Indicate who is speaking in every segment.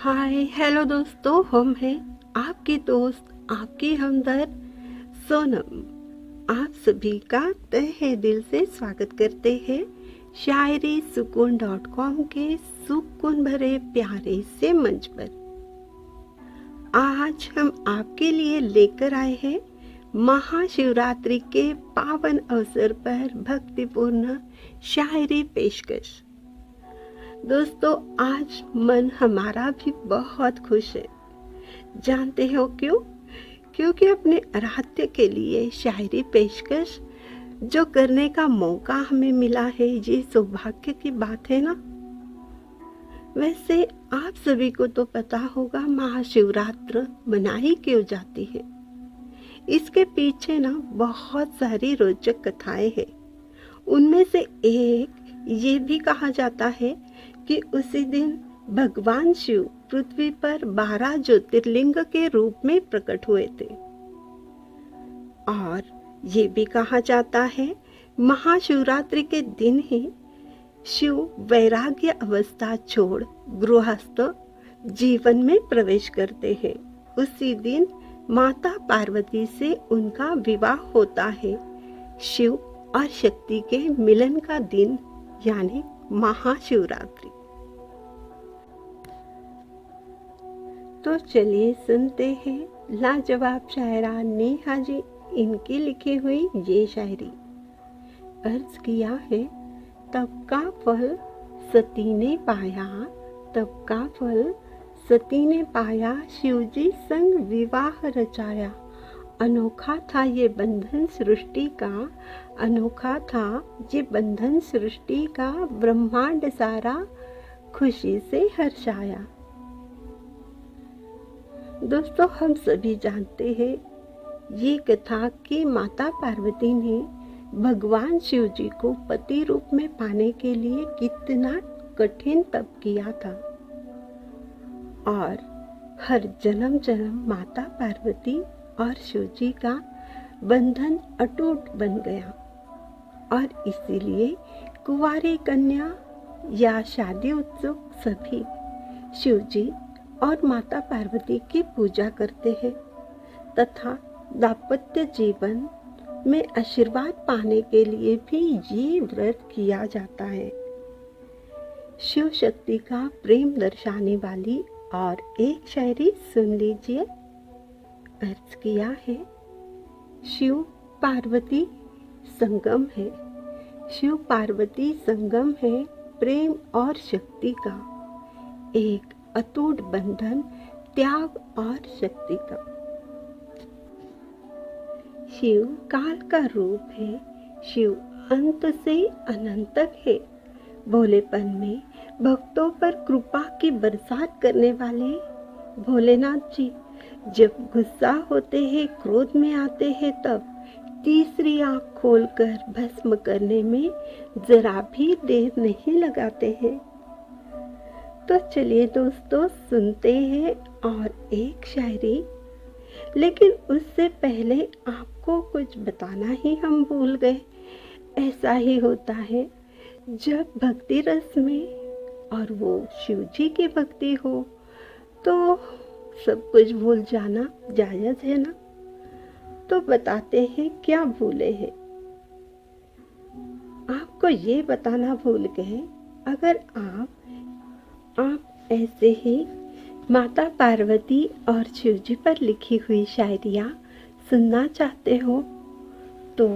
Speaker 1: Hi hello दोस्तों, हम हैं आपकी दोस्त, आपकी हमदर्द सोनम। आप सभी का तहे दिल से स्वागत करते हैं शायरी सुकून.com के सुकून भरे प्यारे से मंच पर। आज हम आपके लिए लेकर आए हैं महाशिवरात्रि के पावन अवसर पर भक्तिपूर्ण शायरी पेशकश। दोस्तों, आज मन हमारा भी बहुत खुश है। जानते हो क्यों? क्योंकि अपने आराध्य के लिए शायरी पेशकश जो करने का मौका हमें मिला है, ये सौभाग्य की बात है ना। वैसे आप सभी को तो पता होगा महाशिवरात्रि मनाई क्यों जाती है। इसके पीछे ना बहुत सारी रोचक कथाएं हैं। उनमें से एक ये भी कहा जाता है कि उसी दिन भगवान शिव पृथ्वी पर 12 ज्योतिर्लिंग के रूप में प्रकट हुए थे। और ये भी कहा जाता है महाशिवरात्रि के दिन ही शिव वैराग्य अवस्था छोड़ गृहस्थ जीवन में प्रवेश करते हैं। उसी दिन माता पार्वती से उनका विवाह होता है। शिव और शक्ति के मिलन का दिन यानी महाशिवरात्रि। तो चलिए सुनते हैं लाजवाब शायरा नेहा जी इनकी लिखी हुई ये शायरी। अर्ज किया है, तब का फल सती ने पाया, तब का फल सती ने पाया, शिवजी संग विवाह रचाया। अनोखा था ये बंधन सृष्टि का, अनोखा था ये बंधन सृष्टि का, ब्रह्मांड सारा खुशी से हर्षाया। दोस्तों, हम सभी जानते हैं ये कथा कि माता पार्वती ने भगवान शिव जी को पति रूप में पाने के लिए कितना कठिन तप किया था। और हर जन्म जन्म माता पार्वती और शिव जी का बंधन अटूट बन गया। और इसीलिए कुंवारी कन्या या शादी उत्सुक सभी शिव जी और माता पार्वती की पूजा करते हैं तथा दाम्पत्य जीवन में आशीर्वाद पाने के लिए भी ये व्रत किया जाता है। शिव शक्ति का प्रेम दर्शाने वाली और एक शायरी सुन लीजिए। अर्ज किया है, शिव पार्वती संगम है, शिव पार्वती संगम है, प्रेम और शक्ति का एक अटूट बंधन, त्याग और शक्ति का। शिव काल का रूप है, शिव अंत से अनंत तक है। भोलेपन में भक्तों पर कृपा की बरसात करने वाले भोलेनाथ जी जब गुस्सा होते हैं, क्रोध में आते हैं, तब तीसरी आंख खोलकर भस्म करने में जरा भी देर नहीं लगाते हैं। तो चलिए दोस्तों सुनते हैं और एक शायरी। लेकिन उससे पहले आपको कुछ बताना ही हम भूल गए। ऐसा ही होता है जब भक्ति रस में और वो शिव जी की भक्ति हो तो सब कुछ भूल जाना जायज है ना। तो बताते हैं क्या भूले हैं। आपको ये बताना भूल गए, अगर आप ऐसे ही माता पार्वती और शिव जी पर लिखी हुई शायरियाँ सुनना चाहते हो तो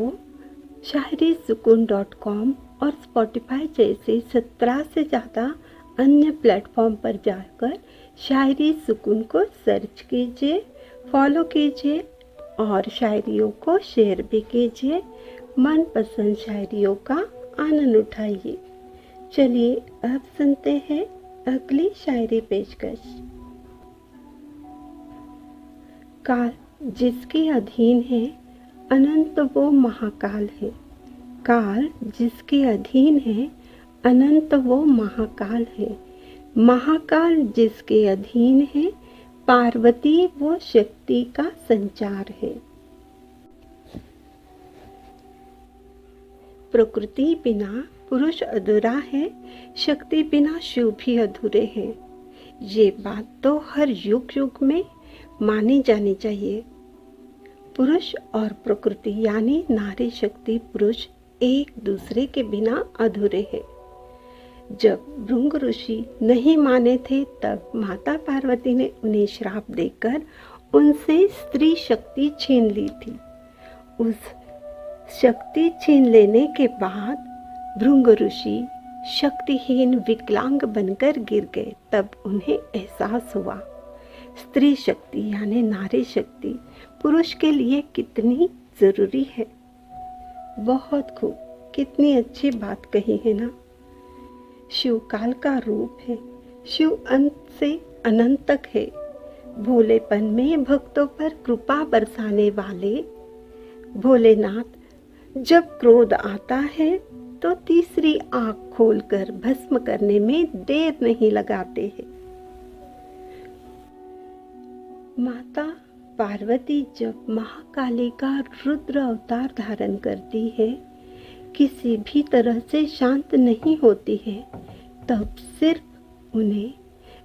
Speaker 1: शायरी सुकून.com और स्पॉटिफाई जैसे 17 से ज़्यादा अन्य प्लेटफॉर्म पर जाकर शायरी सुकून को सर्च कीजिए, फॉलो कीजिए और शायरियों को शेयर भी कीजिए। मनपसंद शायरियों का आनंद उठाइए। चलिए अब सुनते हैं अगली शायरी पेशकश। काल जिसके अधीन है, अनंत वो महाकाल है। काल जिसके अधीन है, अनंत वो महाकाल है। महाकाल जिसके अधीन है, पार्वती वो शक्ति का संचार है। प्रकृति बिना पुरुष अधूरा है, शक्ति बिना शिव भी अधूरे हैं। ये बात तो हर युग युग में मानी जानी चाहिए। पुरुष और प्रकृति यानी नारी शक्ति पुरुष एक दूसरे के बिना अधूरे हैं। जब भृंग ऋषि नहीं माने थे तब माता पार्वती ने उन्हें श्राप देकर उनसे स्त्री शक्ति छीन ली थी। उस शक्ति छीन लेने के बाद भृंग ऋषि शक्तिहीन विकलांग बनकर गिर गए। तब उन्हें एहसास हुआ स्त्री शक्ति यानी नारी शक्ति पुरुष के लिए कितनी जरूरी है। बहुत खूब, कितनी अच्छी बात कही है ना। शिव काल का रूप है, शिव अंत से अनंत तक है। भोलेपन में भक्तों पर कृपा बरसाने वाले भोलेनाथ जब क्रोध आता है तो तीसरी आंख खोलकर भस्म करने में देर नहीं लगाते हैं। माता पार्वती जब महाकाली का रुद्र अवतार धारण करती है, किसी भी तरह से शांत नहीं होती है, तब सिर्फ उन्हें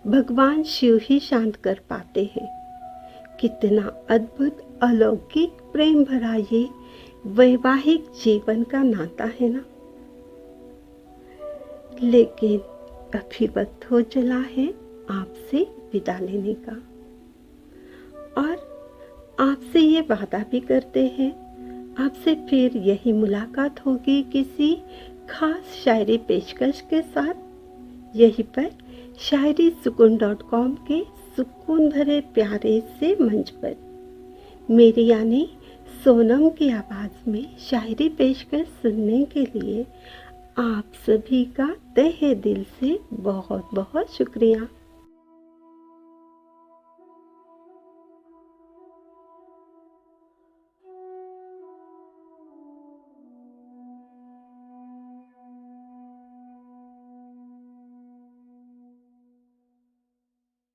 Speaker 1: भगवान शिव ही शांत कर पाते हैं। कितना अद्भुत अलौकिक प्रेम भरा ये वैवाहिक जीवन का नाता है ना। लेकिन अभी वक्त हो चला है आपसे विदा लेने का, और आपसे ये वादा भी करते हैं आपसे फिर यही मुलाकात होगी किसी खास शायरी पेशकश के साथ, यहीं पर शायरीसुकून.com के सुकून भरे प्यारे से मंच पर मेरी यानी सोनम की आवाज़ में शायरी पेशकश सुनने के लिए आप सभी का तहे दिल से बहुत बहुत शुक्रिया।